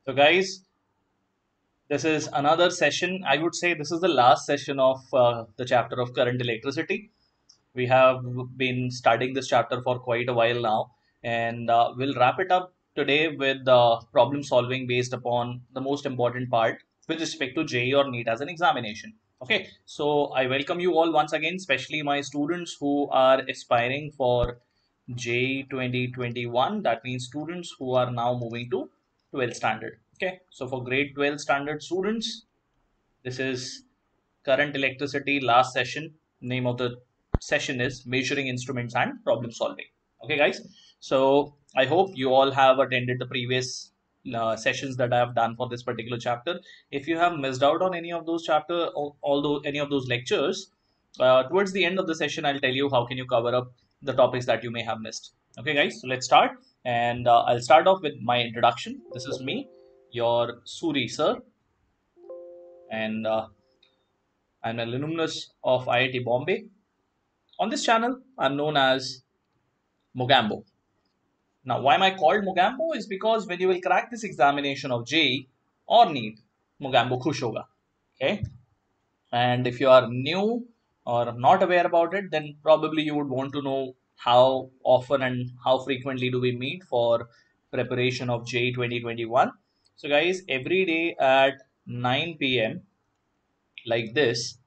So, guys, this is another session. I would say this is the last session of the chapter of current electricity. We have been studying this chapter for quite a while now, and we'll wrap it up today with problem solving based upon the most important part with respect to JEE or NEET as an examination. Okay, so I welcome you all once again, especially my students who are aspiring for JEE 2021. That means students who are now moving to 12th standard. Okay, so for grade 12 standard students, this is current electricity last session. Name of the session is measuring instruments and problem solving. Okay, guys. So I hope you all have attended the previous sessions that I have done for this particular chapter. If you have missed out on any of those chapter, although any of those lectures, towards the end of the session, I'll tell you how can you cover up the topics that you may have missed. Okay, guys. So let's start, and I'll start off with my introduction. This is me, your Suri sir, and I'm an alumnus of IIT Bombay. On this channel, I'm known as Mogambo. Now, why am I called Mogambo? Is because when you will crack this examination of JEE or NEET, Mogambo khush hoga. Okay. And if you are new or not aware about it, then probably you would want to know how often and how frequently do we meet for preparation of JEE 2021. So, guys, every day at 9 p.m., like this,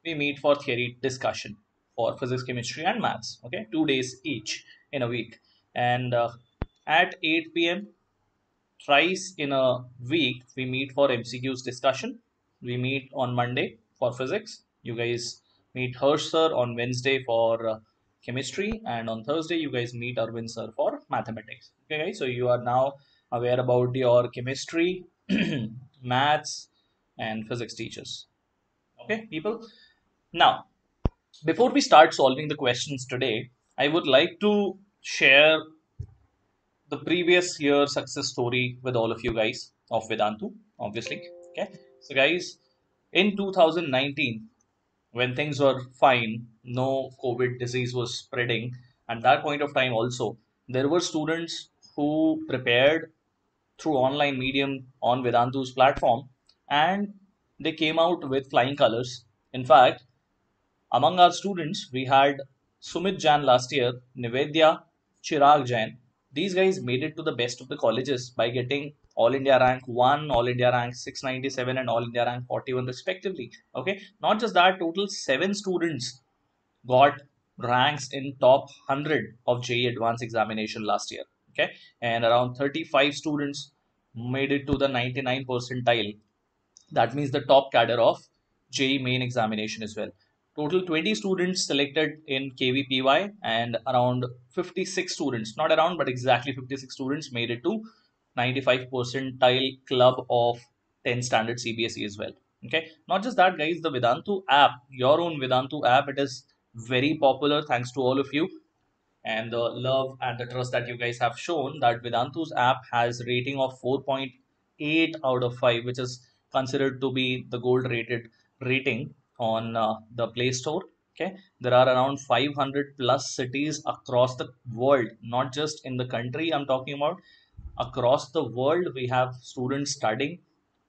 we meet for theory discussion for physics, chemistry, and maths. Okay, 2 days each in a week. And at 8 p.m., thrice in a week, we meet for MCQs discussion. We meet on Monday for physics. You guys meet Harsh sir on Wednesday for chemistry, and on Thursday, you guys meet Arvind sir for mathematics. Okay, guys, so you are now aware about your chemistry, maths, and physics teachers. Okay, people. Now, before we start solving the questions today, I would like to share the previous year success story with all of you guys of Vedantu, obviously. Okay. So, guys, in 2019, when things were fine, no COVID disease was spreading, at that point of time also, there were students who prepared through online medium on Vedantu's platform, and they came out with flying colors. In fact, among our students, we had Sumit Jain last year, Nivedya, Chirag Jain. These guys made it to the best of the colleges by getting All India rank 1, All India rank 697, and All India rank 41, respectively. Okay, not just that, total 7 students got ranks in top 100 of JEE Advanced examination last year. Okay, and around 35 students made it to the 99 percentile. That means the top cadre of JEE main examination as well. Total 20 students selected in KVPY, and around 56 students, not around but exactly 56 students, made it to 95 percentile club of 10 standard CBSE as well. Okay, not just that, guys, the Vedantu app, your own Vedantu app, it is very popular thanks to all of you and the love and the trust that you guys have shown. That Vedantu's app has rating of 4.8 out of 5, which is considered to be the gold rated rating on the Play Store. Okay, there are around 500 plus cities across the world, not just in the country I'm talking about. Across the world, we have students studying.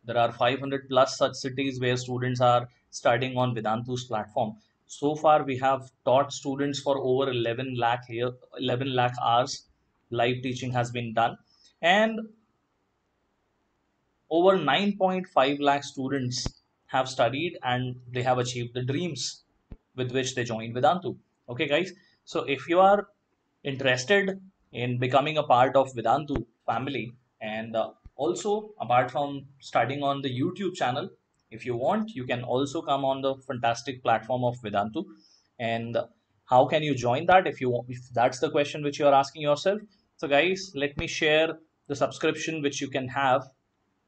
There are 500 plus such cities where students are studying on Vedantu's platform. So far, we have taught students for over 11 lakh here, 11 lakh hours. Live teaching has been done, and over 9.5 lakh students have studied and they have achieved the dreams with which they joined Vedantu. Okay, guys. So if you are interested in becoming a part of Vedantu family, and also apart from studying on the YouTube channel, if you want, you can also come on the fantastic platform of Vedantu. And how can you join that if you want, if that's the question which you are asking yourself? So, guys, let me share the subscription which you can have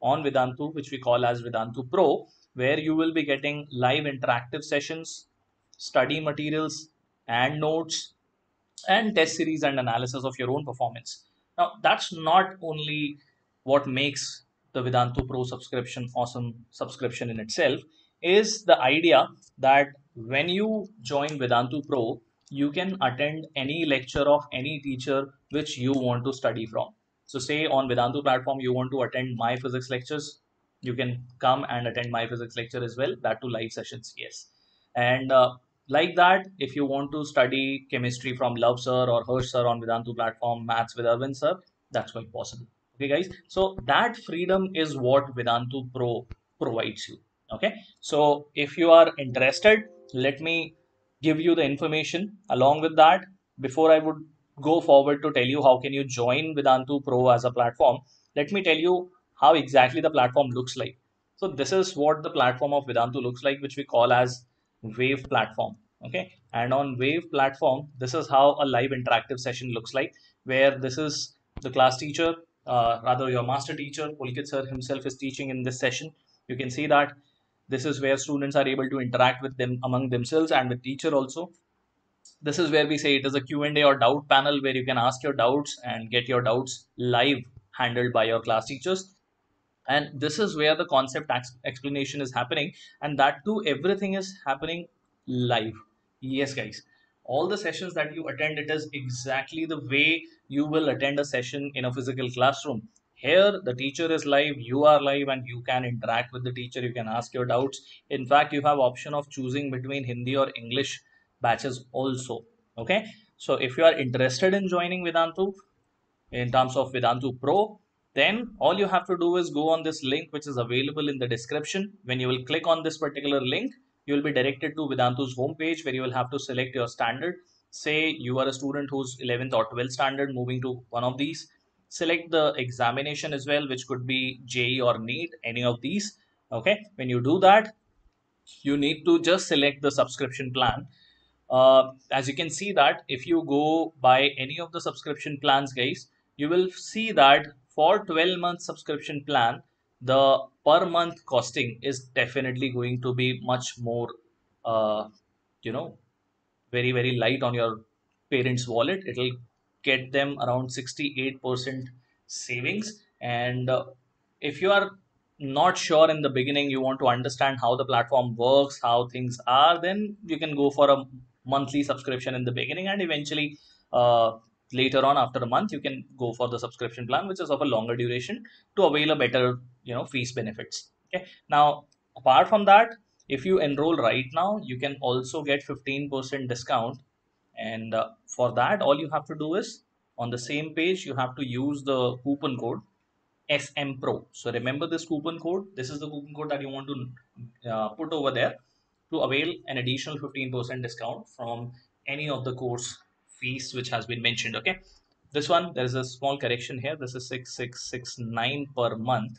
on Vedantu, which we call as Vedantu Pro, where you will be getting live interactive sessions, study materials, and notes, and test series and analysis of your own performance. Now, that's not only what makes the Vedantu Pro subscription awesome subscription in itself, is the idea that when you join Vedantu Pro, you can attend any lecture of any teacher which you want to study from. So say on Vedantu platform, you want to attend my physics lectures, you can come and attend my physics lecture as well, that too live sessions, yes. And like that, if you want to study chemistry from Love sir or Harsh sir on Vedantu platform, maths with Arvind sir, that's quite possible. Okay, guys. So that freedom is what Vedantu Pro provides you. Okay. So if you are interested, let me give you the information along with that. Before I would go forward to tell you how can you join Vedantu Pro as a platform, let me tell you how exactly the platform looks like. So this is what the platform of Vedantu looks like, which we call as Wave platform. Okay. And on Wave platform, this is how a live interactive session looks like, where this is the class teacher, rather your master teacher, Pulkit sir himself is teaching in this session. You can see that this is where students are able to interact with them among themselves and with teacher also. This is where we say it is a Q&A or doubt panel where you can ask your doubts and get your doubts live handled by your class teachers. And this is where the concept explanation is happening, and that too everything is happening live. Yes, guys, all the sessions that you attend, it is exactly the way you will attend a session in a physical classroom. Here the teacher is live, you are live, and you can interact with the teacher, you can ask your doubts. In fact, you have option of choosing between Hindi or English batches also. Okay, so if you are interested in joining Vedantu in terms of Vedantu Pro, then all you have to do is go on this link which is available in the description. When you will click on this particular link, you will be directed to Vedantu's homepage where you will have to select your standard. Say you are a student who's 11th or 12th standard moving to one of these. Select the examination as well, which could be JEE or NEET, any of these. Okay, when you do that, you need to just select the subscription plan. As you can see that if you go by any of the subscription plans, guys, you will see that for 12-month subscription plan, the per month costing is definitely going to be much more, uh, you know very very light on your parents wallet. It'll get them around 68% savings. And if you are not sure in the beginning, you want to understand how the platform works, how things are, then you can go for a monthly subscription in the beginning, and eventually uh, later on after a month you can go for the subscription plan which is of a longer duration to avail a better fees benefits. Okay, now apart from that, if you enroll right now, you can also get 15% discount. And for that, all you have to do is on the same page, you have to use the coupon code SM Pro. So remember this coupon code. This is the coupon code that you want to put over there to avail an additional 15% discount from any of the course fees which has been mentioned. Okay. This one, there is a small correction here. This is 6669 per month.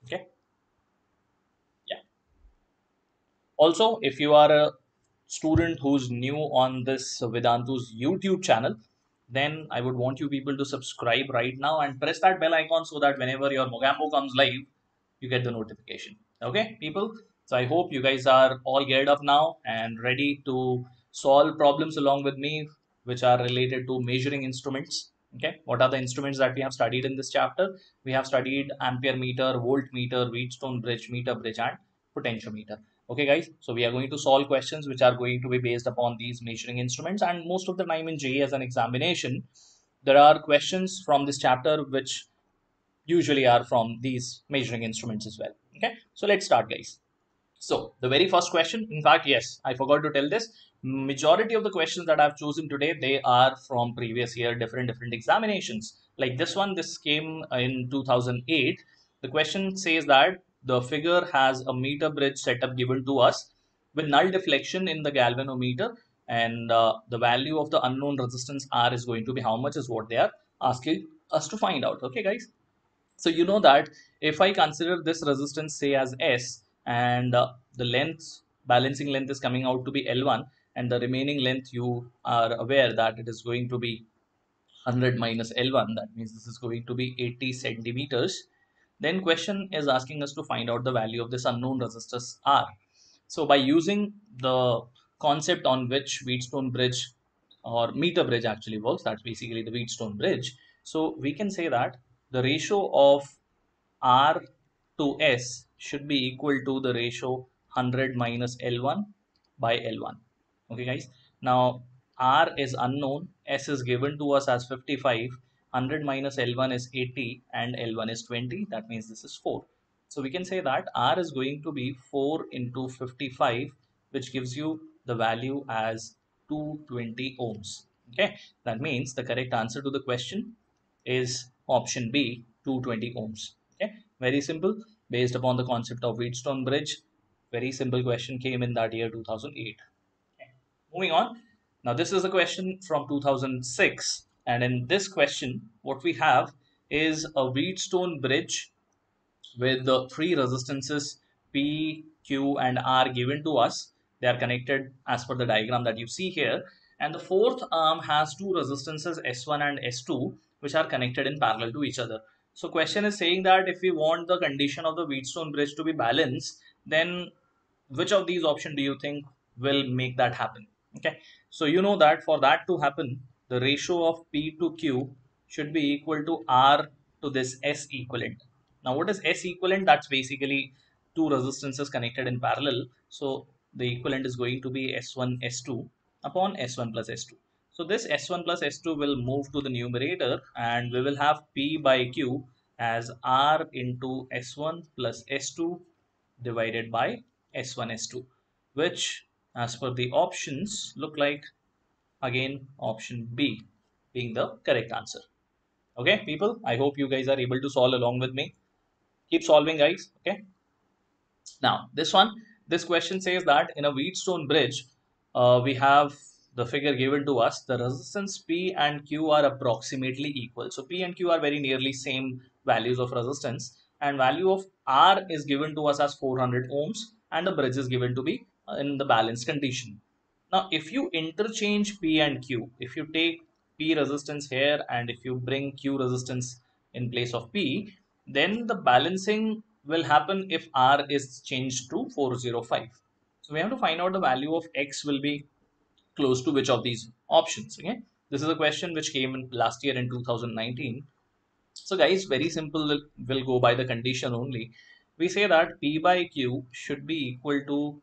Okay. Yeah. Also, if you are a student who's new on this Vedantu's YouTube channel, then I would want you people to subscribe right now and press that bell icon so that whenever your Mogambo comes live, you get the notification. Okay, people? So I hope you guys are all geared up now and ready to solve problems along with me, which are related to measuring instruments. Okay, what are the instruments that we have studied in this chapter? We have studied ampere meter, voltmeter, Wheatstone bridge, meter bridge, and potentiometer. Okay, guys, so we are going to solve questions which are going to be based upon these measuring instruments. And most of the time in JEE as an examination, there are questions from this chapter which usually are from these measuring instruments as well. Okay, so let's start, guys. So the very first question, in fact, yes, I forgot to tell this. Majority of the questions that I've chosen today, they are from previous year, different examinations. Like this one, this came in 2008. The question says that the figure has a meter bridge setup given to us with null deflection in the galvanometer, and the value of the unknown resistance R is going to be how much is what they are asking us to find out. Okay, guys. So you know that if I consider this resistance say as S, and the length, balancing length is coming out to be L1, and the remaining length you are aware that it is going to be 100 minus L1, that means this is going to be 80 centimeters. Then question is asking us to find out the value of this unknown resistance R. So by using the concept on which Wheatstone bridge or meter bridge actually works, that's basically the Wheatstone bridge. So we can say that the ratio of R to S should be equal to the ratio 100 minus L1 by L1. Okay, guys. Now R is unknown, S is given to us as 55. 100 minus L1 is 80 and L1 is 20. That means this is 4. So we can say that R is going to be 4 into 55, which gives you the value as 220 ohms. Okay, that means the correct answer to the question is option B, 220 ohms. Okay, very simple, based upon the concept of Wheatstone bridge. Very simple question came in that year 2008. Okay. Moving on. Now this is a question from 2006, and in this question, what we have is a Wheatstone bridge with the three resistances P, Q, and R given to us. They are connected as per the diagram that you see here. And the fourth arm has two resistances S1 and S2, which are connected in parallel to each other. So question is saying that if we want the condition of the Wheatstone bridge to be balanced, then which of these options do you think will make that happen? Okay, so you know that for that to happen, the ratio of P to Q should be equal to R to this S equivalent. Now what is S equivalent? That's basically two resistances connected in parallel. So the equivalent is going to be S1 S2 upon S1 plus S2. So this S1 plus S2 will move to the numerator, and we will have P by Q as R into S1 plus S2 divided by S1 S2, which as per the options look like again option B being the correct answer. Okay, people, I hope you guys are able to solve along with me. Keep solving, guys. Okay, now this question says that in a Wheatstone bridge, we have the figure given to us. The resistance P and Q are approximately equal. So P and Q are very nearly same values of resistance, and value of R is given to us as 400 ohms, and the bridge is given to be in the balanced condition. Now, if you interchange P and Q, if you take P resistance here and if you bring Q resistance in place of P, then the balancing will happen if R is changed to 405. So we have to find out the value of X will be close to which of these options. Okay, this is a question which came in last year in 2019. So guys, very simple, will go by the condition only. We say that P by Q should be equal to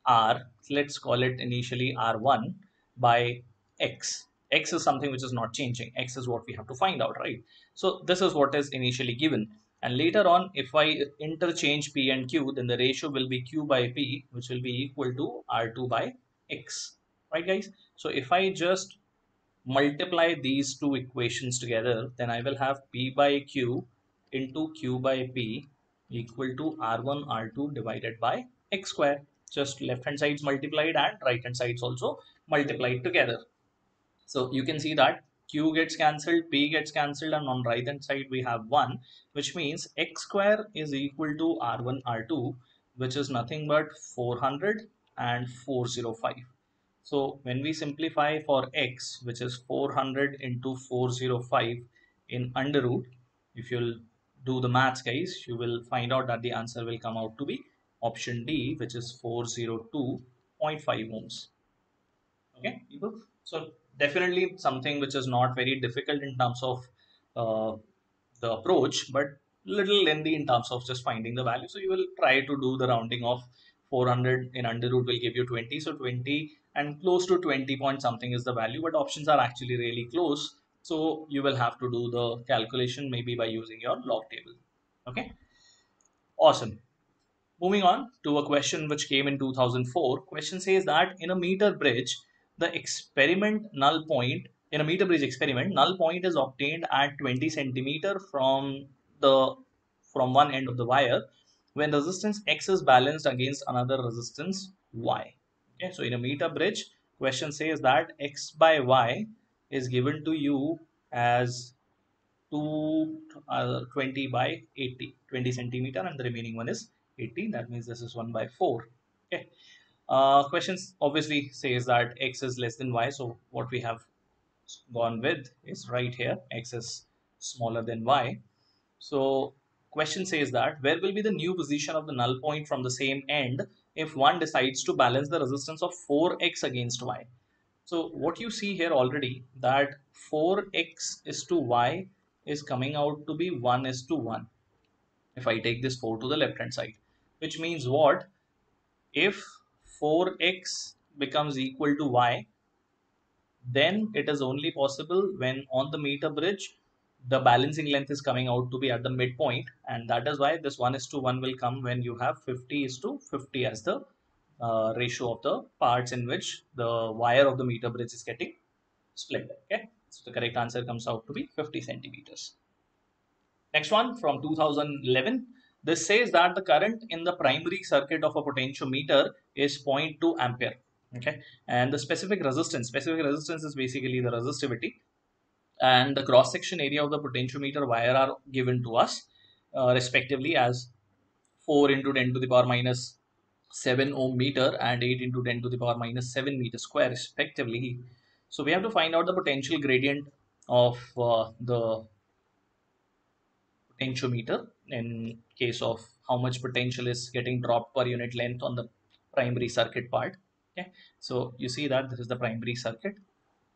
R, let's call it initially R1 by X. X is something which is not changing. X is what we have to find out, right? So this is what is initially given. And later on, if I interchange P and Q, then the ratio will be Q by P, which will be equal to R2 by X, right guys? So if I just multiply these two equations together, then I will have P by Q into Q by P equal to R1 R2 divided by X square. Just left hand sides multiplied and right hand sides also multiplied together. So you can see that Q gets cancelled, P gets cancelled, and on right hand side we have 1, which means X square is equal to R1 R2, which is nothing but 400 and 405. So when we simplify for X, which is 400 into 405 in under root, if you'll do the maths, guys, you will find out that the answer will come out to be option D, which is 402.5 ohms. Okay, people. So definitely something which is not very difficult in terms of uh, the approach, but little lengthy in terms of just finding the value. So you will try to do the rounding of 400 in under root will give you 20. So 20 and close to 20 point something is the value, but options are actually really close. So you will have to do the calculation maybe by using your log table. Okay, awesome. Moving on to a question which came in 2004. Question says that in a meter bridge, the experiment null point, in a meter bridge experiment, null point is obtained at 20 centimeter the from one end of the wire when resistance X is balanced against another resistance Y. Okay, so in a meter bridge, question says that X by Y is given to you as 20 by 80, 20 centimeter, and the remaining one is 80. That means this is 1 by 4. Okay. Questions obviously says that X is less than Y. So what we have gone with is right here. X is smaller than Y. So question says that where will be the new position of the null point from the same end if one decides to balance the resistance of 4X against Y. So what you see here already that 4X is to Y is coming out to be 1 is to 1. If I take this 4 to the left hand side, which means what? If 4X becomes equal to Y, then it is only possible when on the meter bridge the balancing length is coming out to be at the midpoint, and that is why this 1:1 will come when you have 50:50 as the ratio of the parts in which the wire of the meter bridge is getting split. Okay, so the correct answer comes out to be 50 centimeters. Next one from 2011. This says that the current in the primary circuit of a potentiometer is zero point 0.2 ampere. Okay, and the specific resistance is basically the resistivity, and the cross section area of the potentiometer wire are given to us respectively as 4 into 10 to the power minus 7 ohm meter and 8 into 10 to the power minus 7 meter square respectively. So we have to find out the potential gradient of the potentiometer in case of how much potential is getting dropped per unit length on the primary circuit part. Okay, so you see that this is the primary circuit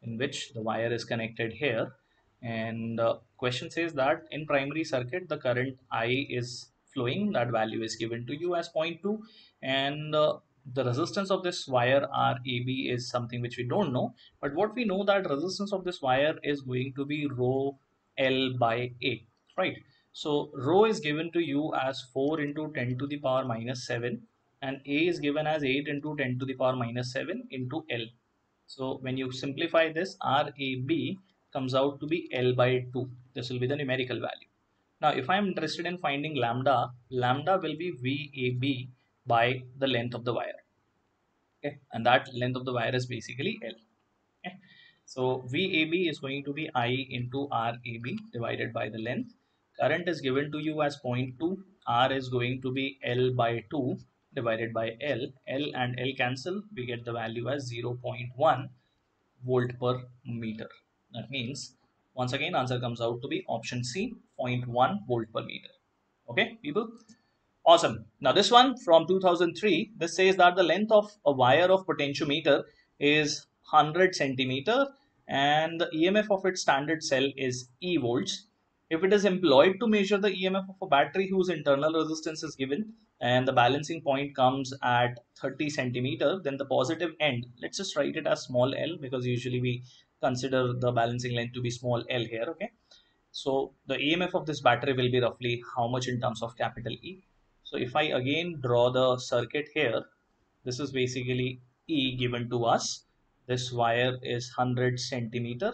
in which the wire is connected here, and question says that in primary circuit the current I is flowing, that value is given to you as zero point 0.2, and the resistance of this wire RAB is something which we don't know, but what we know that resistance of this wire is going to be rho L by A, right? So rho is given to you as 4 into 10 to the power minus 7, and A is given as 8 into 10 to the power minus 7 into L. So when you simplify this, RAB comes out to be L by 2. This will be the numerical value. Now, if I'm interested in finding lambda, lambda will be VAB by the length of the wire. Okay, and that length of the wire is basically L. Okay, so VAB is going to be I into RAB divided by the length. Current is given to you as zero point 0.2. R is going to be L by 2 divided by L. L and L cancel. We get the value as 0.1 volt per meter. That means, once again, answer comes out to be option C, 0.1 volt per meter. Okay, people? Awesome. Now this one from 2003, this says that the length of a wire of potentiometer is 100 centimeter and the EMF of its standard cell is E volts. If it is employed to measure the EMF of a battery whose internal resistance is given and the balancing point comes at 30 centimeter, then the positive end, let's just write it as small l because usually we consider the balancing length to be small l here. Okay, so the EMF of this battery will be roughly how much in terms of capital E. So if I again draw the circuit here, this is basically E given to us. This wire is 100 centimeter,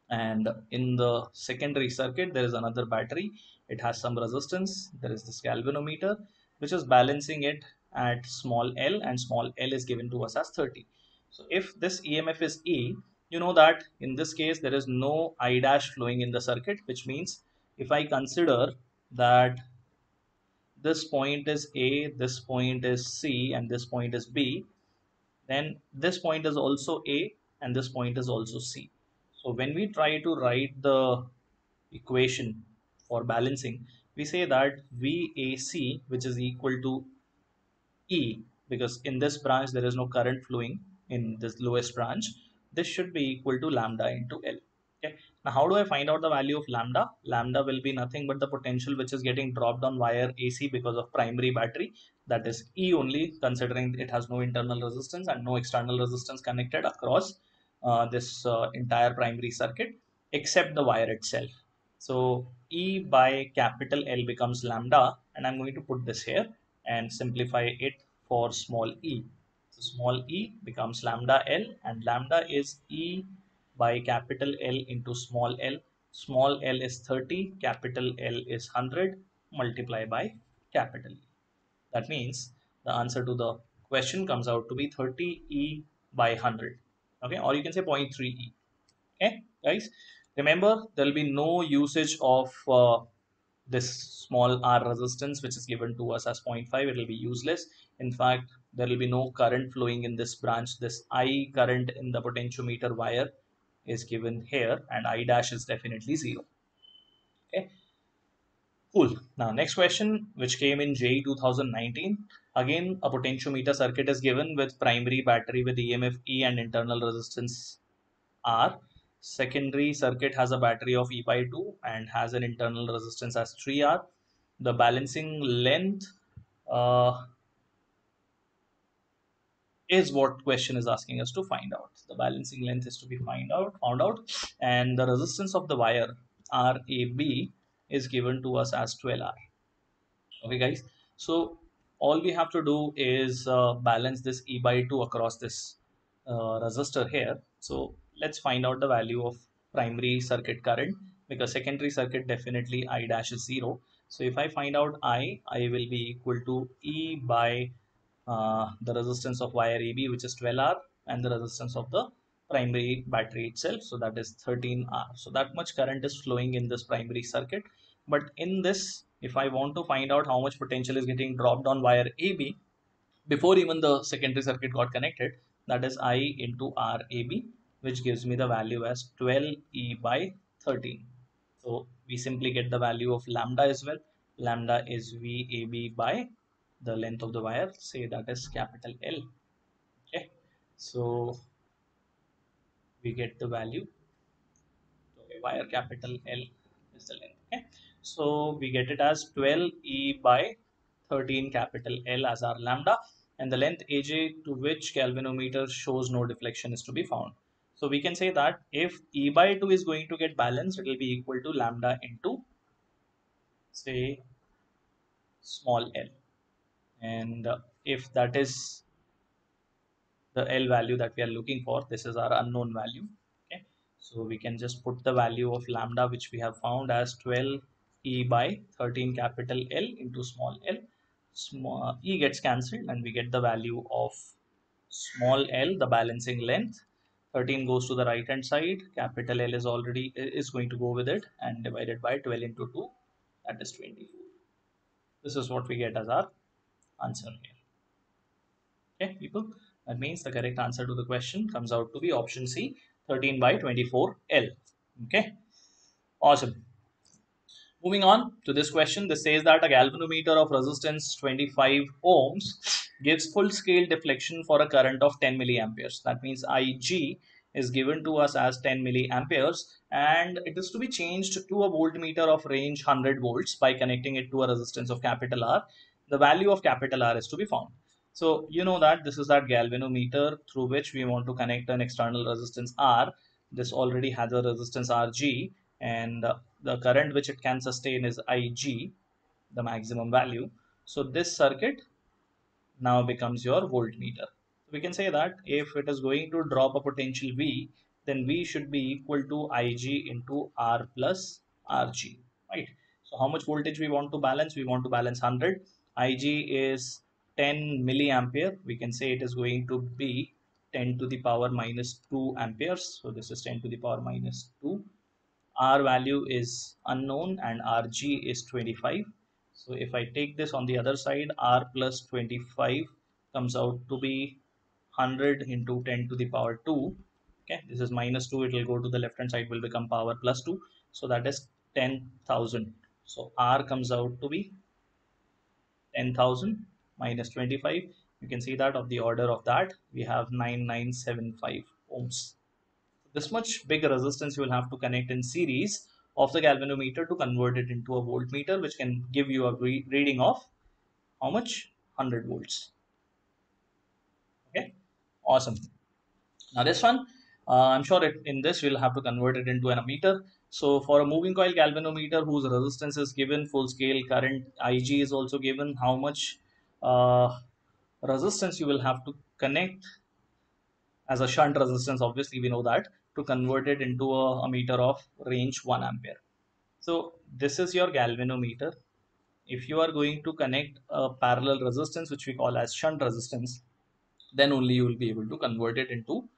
and in the secondary circuit there is another battery. It has some resistance. There is this galvanometer which is balancing it at small l, and small l is given to us as 30. So if this EMF is E, you know that in this case there is no I dash flowing in the circuit, which means if I consider that this point is A, this point is C, and this point is B, then this point is also A and this point is also C. So when we try to write the equation for balancing, we say that VAC, which is equal to E, because in this branch there is no current flowing in this lowest branch, this should be equal to lambda into L. Okay. Now, how do I find out the value of lambda? Lambda will be nothing but the potential which is getting dropped on wire AC because of primary battery. That is E only, considering it has no internal resistance and no external resistance connected across this entire primary circuit except the wire itself. So E by capital L becomes lambda, and I'm going to put this here and simplify it for small e. So small e becomes lambda L, and lambda is E by capital L into small l. Small l is 30, capital L is 100, multiply by capital E. That means the answer to the question comes out to be 30 E by 100. Okay, or you can say 0.3 E. Okay, guys, remember there will be no usage of this small r resistance which is given to us as zero point 0.5. It will be useless. In fact, there will be no current flowing in this branch. This I current in the potentiometer wire is given here, and I dash is definitely 0. Okay, cool. Now next question which came in JEE 2019. Again, a potentiometer circuit is given with primary battery with EMF E and internal resistance R. Secondary circuit has a battery of E by 2 and has an internal resistance as 3R. The balancing length is what question is asking us to find out. The balancing length is to be found out, and the resistance of the wire RAB is given to us as 12R. Okay, guys. So all we have to do is balance this E by 2 across this resistor here. So let's find out the value of primary circuit current, because secondary circuit definitely I dash is 0. So if I find out I will be equal to E by the resistance of wire AB, which is 12R, and the resistance of the primary battery itself, so that is 13R. So that much current is flowing in this primary circuit. But in this, if I want to find out how much potential is getting dropped on wire AB before even the secondary circuit got connected, that is I into RAB, which gives me the value as 12E by 13. So we simply get the value of lambda as well. Lambda is VAB by the length of the wire, say that is capital L. Okay, so we get the value. Okay, wire capital L is the length. Okay, so we get it as 12E by 13 capital L as our lambda, and the length AJ to which galvanometer shows no deflection is to be found. So we can say that if E by 2 is going to get balanced, it will be equal to lambda into, say, small l. And if that is the L value that we are looking for, this is our unknown value. Okay, so we can just put the value of lambda, which we have found as 12 E by 13 capital L into small l. Small E gets cancelled and we get the value of small l, the balancing length. 13 goes to the right hand side, capital L is going to go with it, and divided by 12 into 2, that is 24. This is what we get as our answer here. Okay, people, that means the correct answer to the question comes out to be option C, 13 by 24L. Okay, awesome. Moving on to this question, this says that a galvanometer of resistance 25 ohms gives full scale deflection for a current of 10 milliamperes. That means IG is given to us as 10 milliamperes, and it is to be changed to a voltmeter of range 100 volts by connecting it to a resistance of capital R. The value of capital R is to be found. So you know that this is that galvanometer through which we want to connect an external resistance R. This already has a resistance RG, and the current which it can sustain is IG, the maximum value. So this circuit now becomes your voltmeter. We can say that if it is going to drop a potential V, then V should be equal to IG into R plus RG, right? So how much voltage we want to balance? We want to balance 100. IG is 10 milliampere. We can say it is going to be 10 to the power minus 2 amperes. So this is 10 to the power minus 2. R value is unknown and Rg is 25. So if I take this on the other side, R plus 25 comes out to be 100 into 10 to the power 2. Okay, this is minus 2, it will go to the left hand side, will become power plus 2. So that is 10,000. So R comes out to be 10,000 minus 25. You can see that of the order of that, we have 9975 ohms. This much big resistance you will have to connect in series of the galvanometer to convert it into a voltmeter, which can give you a reading of how much? 100 volts. Okay, awesome. Now this one, I'm sure in this we'll have to convert it into an ammeter. So for a moving coil galvanometer whose resistance is given, full scale current IG is also given, how much resistance you will have to connect as a shunt resistance, obviously we know that, to convert it into a meter of range 1 ampere. So this is your galvanometer. If you are going to connect a parallel resistance, which we call as shunt resistance, then only you will be able to convert it into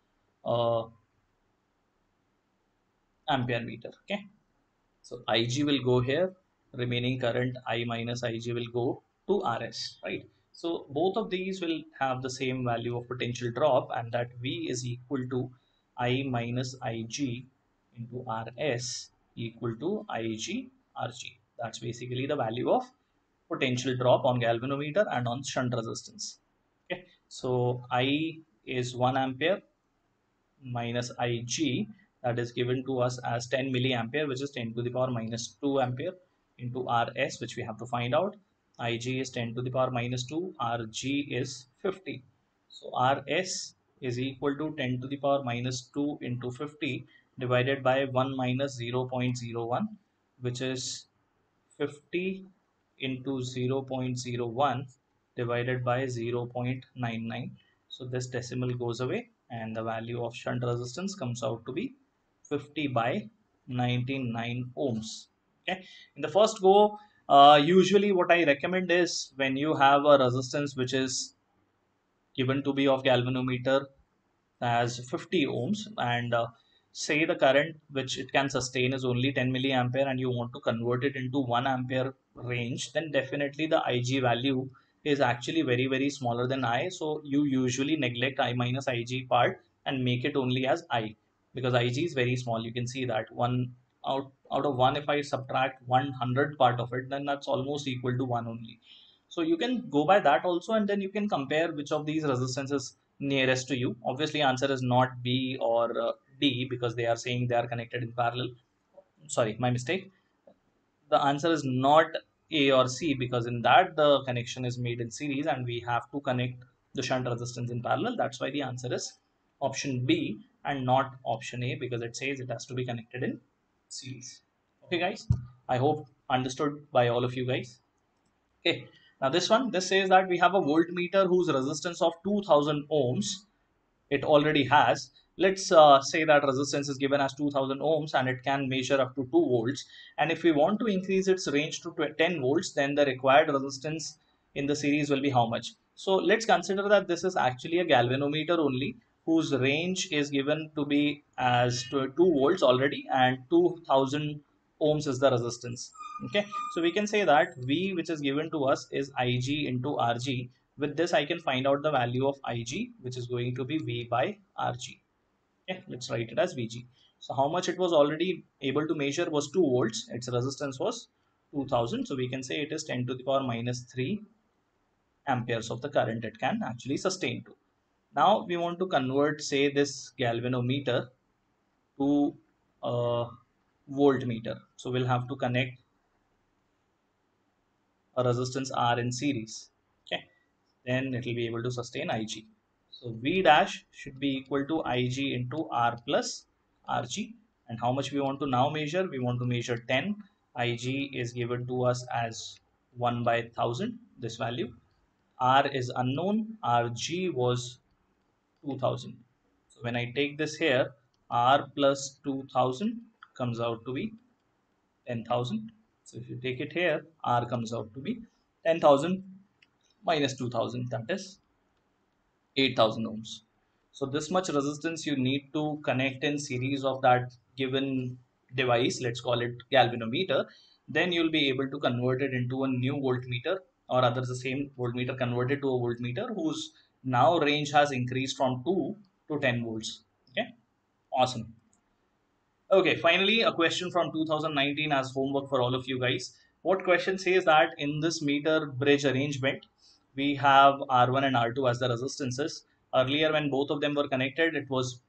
ampere meter. Okay, so IG will go here, remaining current I minus IG will go to RS, right? So both of these will have the same value of potential drop, and that V is equal to I minus IG into RS equal to IG RG. That's basically the value of potential drop on galvanometer and on shunt resistance. Okay, so I is 1 ampere minus Ig, that is given to us as 10 milliampere, which is 10 to the power minus 2 ampere, into Rs, which we have to find out. Ig is 10 to the power minus 2, Rg is 50. So Rs is equal to 10 to the power minus 2 into 50 divided by 1 minus 0.01. which is 50 into 0.01 divided by 0.99. So this decimal goes away and the value of shunt resistance comes out to be 50 by 99 ohms. Okay, in the first go, usually what I recommend is when you have a resistance which is given to be of galvanometer as 50 ohms, and say the current which it can sustain is only 10 milliampere and you want to convert it into 1 ampere range, then definitely the Ig value is actually very smaller than I. So you usually neglect I minus Ig part and make it only as I, because Ig is very small. You can see that one out of 1, if I subtract 100 part of it, then that's almost equal to 1 only. So you can go by that also, and then you can compare which of these resistances nearest to you. Obviously, answer is not B or D because they are saying they are connected in parallel. Sorry, my mistake. The answer is not A or C because in that the connection is made in series and we have to connect the shunt resistance in parallel. That's why the answer is option B and not option A, because it says it has to be connected in series. Okay, guys. I hope understood by all of you guys. Okay, now this says that we have a voltmeter whose resistance of 2000 ohms it already has. Let's say that resistance is given as 2000 ohms and it can measure up to 2 volts. And if we want to increase its range to 10 volts, then the required resistance in the series will be how much? So let's consider that this is actually a galvanometer only, whose range is given to be as 2 volts already, and 2000 ohms is the resistance. Okay, so we can say that V which is given to us is Ig into Rg. With this, I can find out the value of Ig, which is going to be V by Rg. Okay, let's write it as Vg. So how much it was already able to measure was 2 volts. Its resistance was 2000. So we can say it is 10 to the power minus 3 amperes of the current it can actually sustain to. Now we want to convert, say, this galvanometer to a voltmeter. So we'll have to connect a resistance R in series. Okay, then it will be able to sustain Ig. So V dash should be equal to Ig into R plus Rg. And how much we want to now measure? We want to measure 10. Ig is given to us as 1 by 1000, this value. R is unknown. Rg was 2000. So when I take this here, R plus 2000 comes out to be 10,000. So if you take it here, R comes out to be 10,000 minus 2000, that is 8,000 ohms. So this much resistance you need to connect in series of that given device, let's call it galvanometer. Then you'll be able to convert it into a new voltmeter, or rather the same voltmeter converted to a voltmeter whose now range has increased from 2 to 10 volts. Okay, awesome. Okay, finally, a question from 2019 as homework for all of you guys. What question says that in this meter bridge arrangement, we have R1 and R2 as the resistances. Earlier, when both of them were connected, it was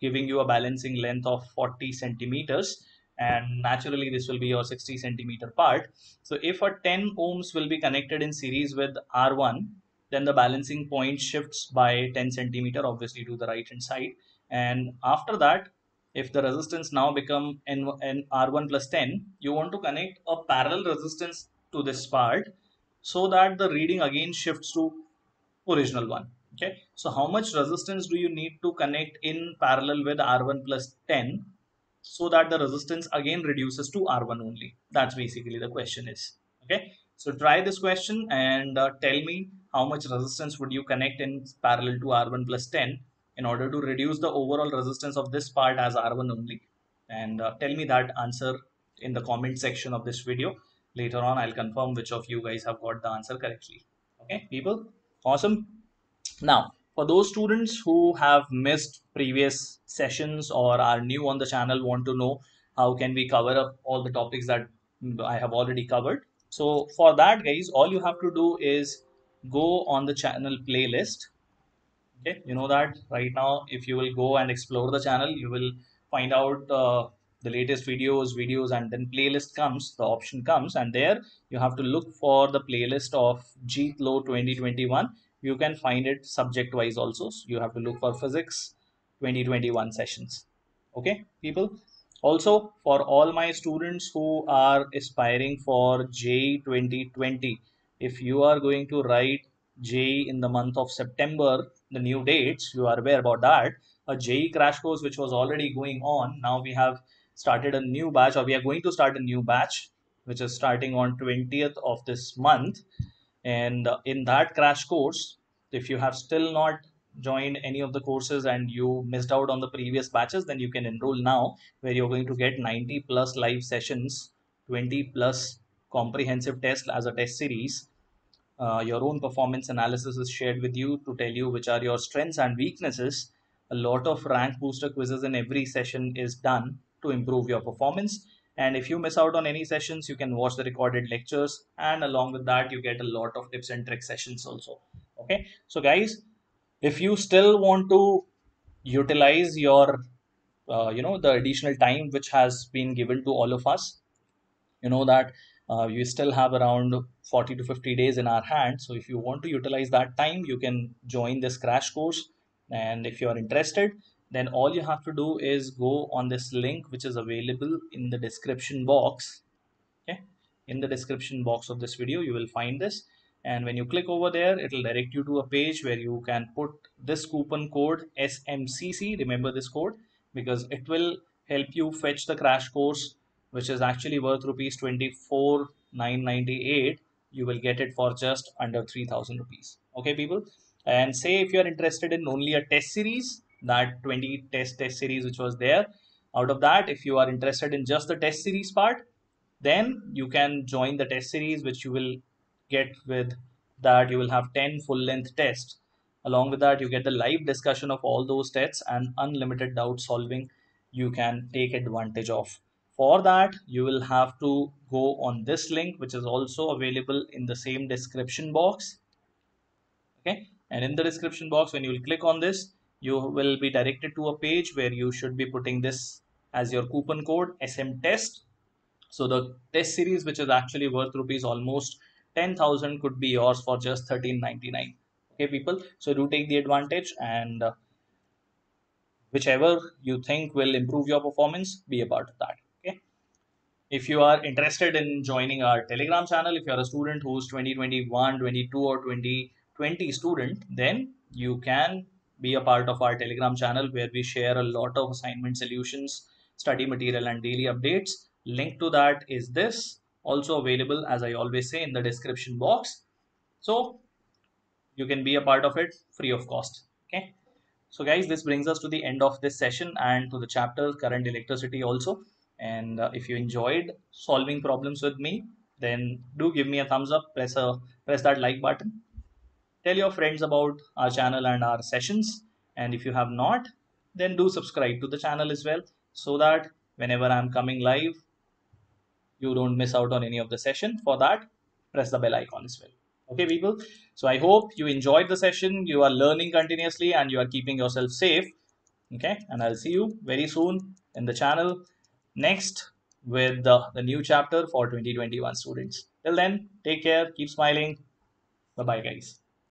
giving you a balancing length of 40 centimeters, and naturally this will be your 60 centimeter part. So if a 10 ohms will be connected in series with R1, then the balancing point shifts by 10 centimeter, obviously to the right hand side. And after that, if the resistance now become N R1 plus 10, you want to connect a parallel resistance to this part so that the reading again shifts to original one. Okay, so how much resistance do you need to connect in parallel with R1 plus 10 so that the resistance again reduces to R1 only? That's basically the question is. Okay, so try this question and tell me how much resistance would you connect in parallel to R1 plus 10 in order to reduce the overall resistance of this part as R1 only. And tell me that answer in the comment section of this video. Later on, I'll confirm which of you guys have got the answer correctly. Okay, people? Awesome. Now, for those students who have missed previous sessions or are new on the channel, want to know how can we cover up all the topics that I have already covered. So for that, guys, all you have to do is go on the channel playlist. Okay, you know that right now, if you will go and explore the channel, you will find out the latest videos, and then playlist comes, the option comes, and there you have to look for the playlist of Jeet Low 2021. You can find it subject wise also. So you have to look for physics 2021 sessions. Okay, people. Also, for all my students who are aspiring for JEE 2020, if you are going to write JEE in the month of September, the new dates, you are aware about that. A JEE crash course which was already going on, now we have started a new batch, or we are going to start a new batch, which is starting on 20th of this month. And in that crash course, if you have still not joined any of the courses and you missed out on the previous batches, then you can enroll now, where you're going to get 90 plus live sessions, 20 plus comprehensive tests as a test series. Your own performance analysis is shared with you to tell you which are your strengths and weaknesses. A lot of rank booster quizzes in every session is done to improve your performance. And if you miss out on any sessions, you can watch the recorded lectures. And along with that, you get a lot of tips and tricks sessions also. Okay. So guys, if you still want to utilize your, the additional time which has been given to all of us, you know that you still have around 40 to 50 days in our hands. So if you want to utilize that time, you can join this crash course. And if you are interested, then all you have to do is go on this link which is available in the description box. Okay, in the description box of this video you will find this, and when you click over there, it will direct you to a page where you can put this coupon code SMCC. Remember this code, because it will help you fetch the crash course, which is actually worth rupees 24,998. You will get it for just under 3,000 rupees. Okay people, and say if you are interested in only a test series, that 20 test series which was there, out of that, if you are interested in just the test series part, then you can join the test series, which you will get with that. You will have 10 full length tests. Along with that, you get the live discussion of all those tests and unlimited doubt solving you can take advantage of. For that, you will have to go on this link, which is also available in the same description box. Okay, and in the description box, when you will click on this, you will be directed to a page where you should be putting this as your coupon code SM test. So the test series, which is actually worth rupees almost 10,000, could be yours for just 13.99. Okay, people. So do take the advantage, and whichever you think will improve your performance, be a part of that. Okay. If you are interested in joining our Telegram channel, if you are a student who's 2021, 22, or 2020 student, then you can be a part of our Telegram channel, where we share a lot of assignment solutions, study material, and daily updates. Link to that is this, also available, as I always say, in the description box. So you can be a part of it free of cost. Okay. So guys, this brings us to the end of this session and to the chapter current electricity also. And if you enjoyed solving problems with me, then do give me a thumbs up, press that like button. Tell your friends about our channel and our sessions. And if you have not, then do subscribe to the channel as well, so that whenever I'm coming live, you don't miss out on any of the session. For that, press the bell icon as well. Okay, people. So I hope you enjoyed the session. You are learning continuously and you are keeping yourself safe. Okay, and I'll see you very soon in the channel next with the new chapter for 2021 students. Till then, take care, keep smiling. Bye bye, guys.